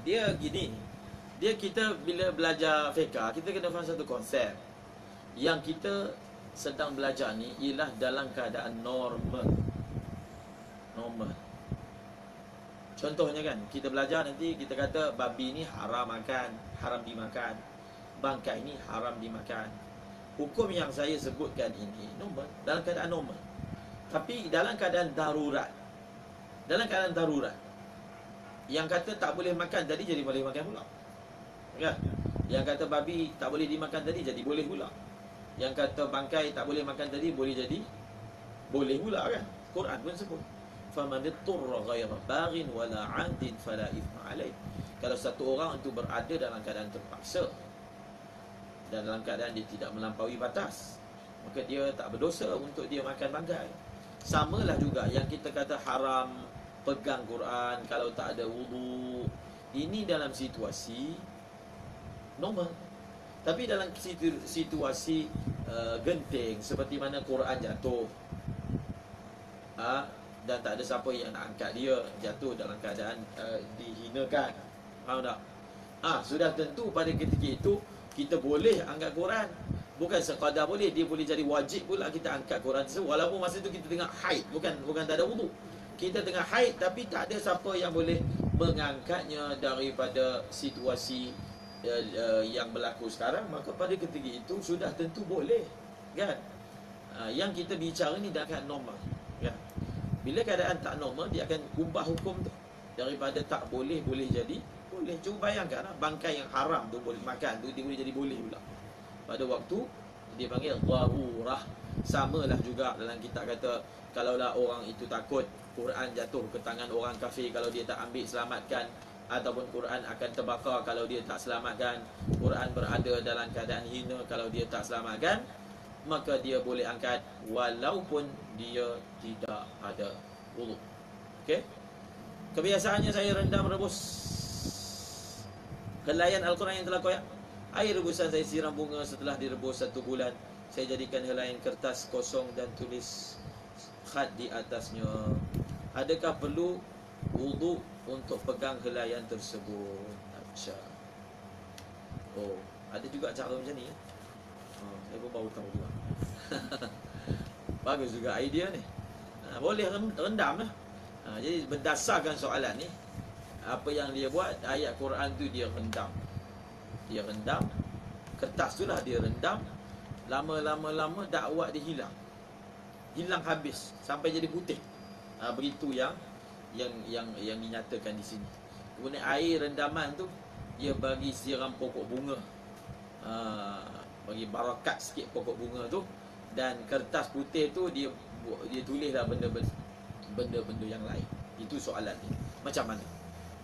Dia gini, dia kita bila belajar fiqh, kita kena faham satu konsep. Yang kita sedang belajar ni ialah dalam keadaan normal. Normal. Contohnya kan, kita belajar nanti kita kata babi ni haram makan, haram dimakan. Bangkai ni haram dimakan. Hukum yang saya sebutkan ini normal, dalam keadaan normal. Tapi dalam keadaan darurat, dalam keadaan darurat, yang kata tak boleh makan tadi jadi boleh makan pula, kan? Yang kata babi tak boleh dimakan tadi jadi boleh pula. Yang kata bangkai tak boleh makan tadi boleh jadi boleh pula, kan? Quran pun sebut faman ittara ghayra baghin wala 'adin fala ithma alaih. Kalau satu orang itu berada dalam keadaan terpaksa dan dalam keadaan dia tidak melampaui batas, maka dia tak berdosa untuk dia makan bangkai. Samalah juga yang kita kata haram pegang Quran kalau tak ada wudu. Ini dalam situasi normal. Tapi dalam situasi genting, seperti mana Quran jatuh, dan tak ada siapa yang nak angkat dia, jatuh dalam keadaan dihinakan, faham tak? Sudah tentu pada ketika itu kita boleh angkat Quran. Bukan sekadar boleh, dia boleh jadi wajib pula kita angkat Quran tersebut. Walaupun masa itu kita tengah haid, bukan tak ada wudu. Kita tengah haid tapi tak ada siapa yang boleh mengangkatnya daripada situasi yang berlaku sekarang. Maka pada ketika itu sudah tentu boleh, kan? Yang kita bicara ni dalam keadaan normal, kan? Bila keadaan tak normal, dia akan ubah hukum tu. Daripada tak boleh, boleh jadi boleh. Cuba bayangkan, bangkai yang haram tu boleh makan tu, dia boleh jadi boleh pula. Pada waktu dia panggil darurah. Samalah juga dalam kitab kata, kalaulah orang itu takut Quran jatuh ke tangan orang kafir kalau dia tak ambil selamatkan, ataupun Quran akan terbakar kalau dia tak selamatkan, Quran berada dalam keadaan hina kalau dia tak selamatkan, maka dia boleh angkat walaupun dia tidak ada wudu. Okey? Kebiasaannya saya rendam rebus helaian Al-Quran yang telah koyak. Air rebusan saya siram bunga setelah direbus 1 bulan. Saya jadikan helaian kertas kosong dan tulis khat di atasnya. Adakah perlu wudu untuk pegang helaian tersebut? Oh, ada juga cara macam ni, ya? Saya pun baru tahu juga. Bagus juga idea ni. Boleh rendam lah. Jadi berdasarkan soalan ni, apa yang dia buat, ayat Quran tu dia rendam. Dia rendam, kertas tu lah dia rendam. Lama-lama dakwah dia hilang. Hilang habis sampai jadi putih. Begitu yang dinyatakan di sini. Kemudian air rendaman tu dia bagi siram pokok bunga. Bagi barakat sikit pokok bunga tu. Dan kertas putih tu dia tulislah benda-benda yang lain. Itu soalan ni. Macam mana?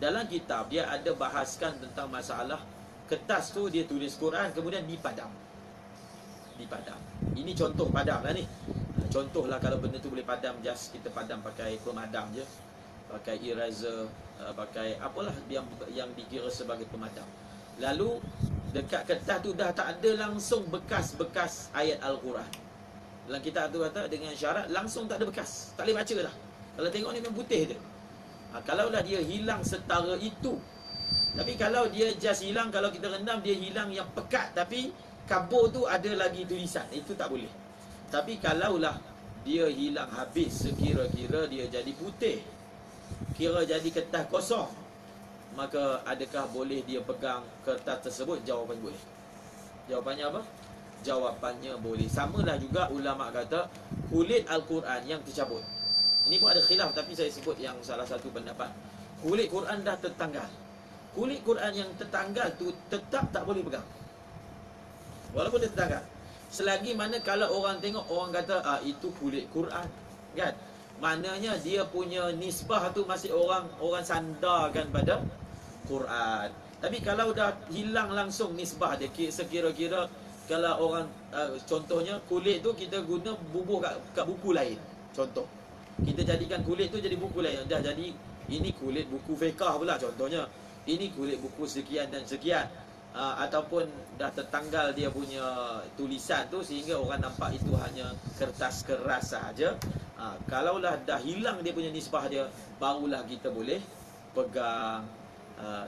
Dalam kitab dia ada bahaskan tentang masalah kertas tu dia tulis Quran kemudian dipadam. Ini contoh padam lah ni. Contohlah kalau benda tu boleh padam, just kita padam pakai pemadam je, pakai eraser, pakai apalah yang dikira sebagai pemadam. Lalu dekat kertas tu dah tak ada langsung bekas-bekas ayat Al-Quran. Dalam kitab tu kata dengan syarat langsung tak ada bekas, tak boleh baca dah. Kalau tengok ni memang putih je. Kalaulah dia hilang setara itu. Tapi kalau dia just hilang, kalau kita rendam dia hilang yang pekat tapi kabur tu ada lagi tulisan, itu tak boleh. Tapi kalaulah dia hilang habis, sekira-kira dia jadi putih, kira jadi kertas kosong, maka adakah boleh dia pegang kertas tersebut? Jawapannya boleh. Jawapannya apa? Jawapannya boleh. Samalah juga ulama kata kulit Al-Quran yang tercabut. Ini pun ada khilaf tapi saya sebut yang salah satu pendapat. Kulit Quran dah tertanggal. Kulit Quran yang tertanggal tu tetap tak boleh pegang. Walaupun dia tertanggal. Selagi mana kalau orang tengok, orang kata itu kulit Quran, kan? Maknanya dia punya nisbah tu masih orang sandarkan pada Quran. Tapi kalau dah hilang langsung nisbah dia, sekira-kira kalau orang contohnya kulit tu kita guna bubuh kat buku lain. Contoh, kita jadikan kulit tu jadi buku lain. Dah jadi ini kulit buku fiqah pula contohnya. Ini kulit buku sekian dan sekian. Ataupun dah tertanggal dia punya tulisan tu sehingga orang nampak itu hanya kertas keras sahaja. Kalaulah dah hilang dia punya nisbah dia, barulah kita boleh pegang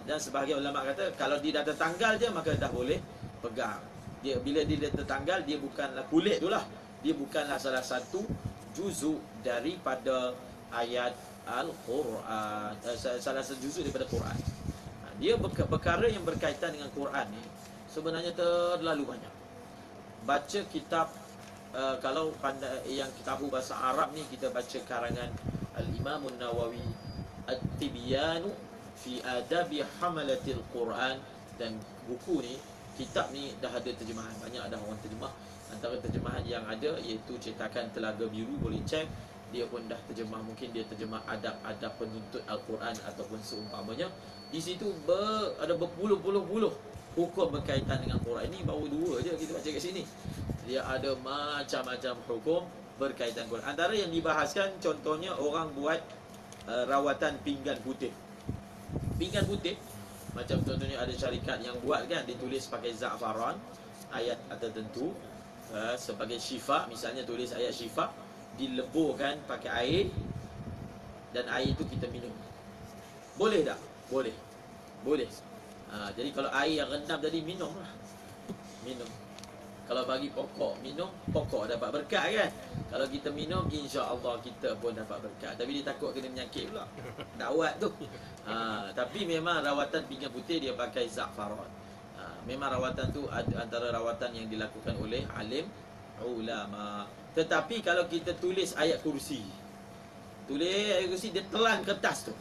Dan sebahagian ulama kata kalau dia dah tertanggal je maka dah boleh pegang. Dia bila dia dah tertanggal, dia bukanlah kulit tu lah. Dia bukanlah salah satu juzuk daripada ayat Al-Quran, salah satu juzuk daripada Quran. Dia perkara yang berkaitan dengan Quran ni sebenarnya terlalu banyak. Baca kitab, kalau pandai yang tahu bahasa Arab ni, kita baca karangan Al-Imam An-Nawawi At-Tibyanu fi Adabi Hamalatil Quran, dan buku ni, kitab ni dah ada terjemahan, banyak dah orang terjemah. Antara terjemahan yang ada iaitu cetakan Telaga Biru, boleh cek. Dia pun dah terjemah, mungkin dia terjemah adab-adab penuntut Al-Quran ataupun seumpamanya. Di situ ada berpuluh-puluh hukum berkaitan dengan Quran. Ini baru 2 je kita baca kat sini. Dia ada macam-macam hukum berkaitan Quran. Antara yang dibahaskan, contohnya orang buat rawatan pinggan putih. Pinggan putih, macam contohnya ada syarikat yang buat kan, ditulis pakai za'faran, ayat tertentu sebagai syifa, misalnya tulis ayat syifa, dileburkan pakai air, dan air itu kita minum. Boleh tak? Boleh. Boleh. Jadi kalau air yang rendam tadi, minum lah. Minum. Kalau bagi pokok minum, pokok dapat berkat kan. Kalau kita minum, insya-Allah kita pun dapat berkat. Tapi dia takut kena penyakit pula, dakwat tu. Tapi memang rawatan pinggan putih dia pakai za'faran. Memang rawatan tu antara rawatan yang dilakukan oleh alim ulama. Tetapi kalau kita tulis ayat kursi, dia telan kertas tu,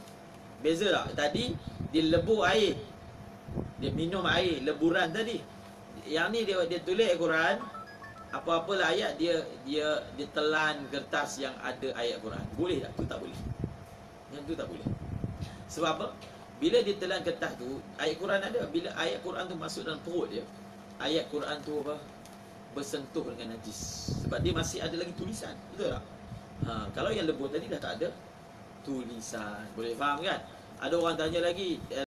beza tak? Tadi dia lebur air, dia minum air leburan tadi. Yang ni dia tulis Al-Quran, apa-apalah ayat, dia telan kertas yang ada ayat Quran. Boleh tak? Tu tak boleh. Yang tu tak boleh. Sebab apa? Bila dia telan kertas tu, ayat Quran ada. Bila ayat Quran tu masuk dalam perut dia, ayat Quran tu apa? Bersentuh dengan najis. Sebab dia masih ada lagi tulisan. Betul tak? Kalau yang lebur tadi dah tak ada tulisan. Boleh faham kan? Ada orang tanya lagi,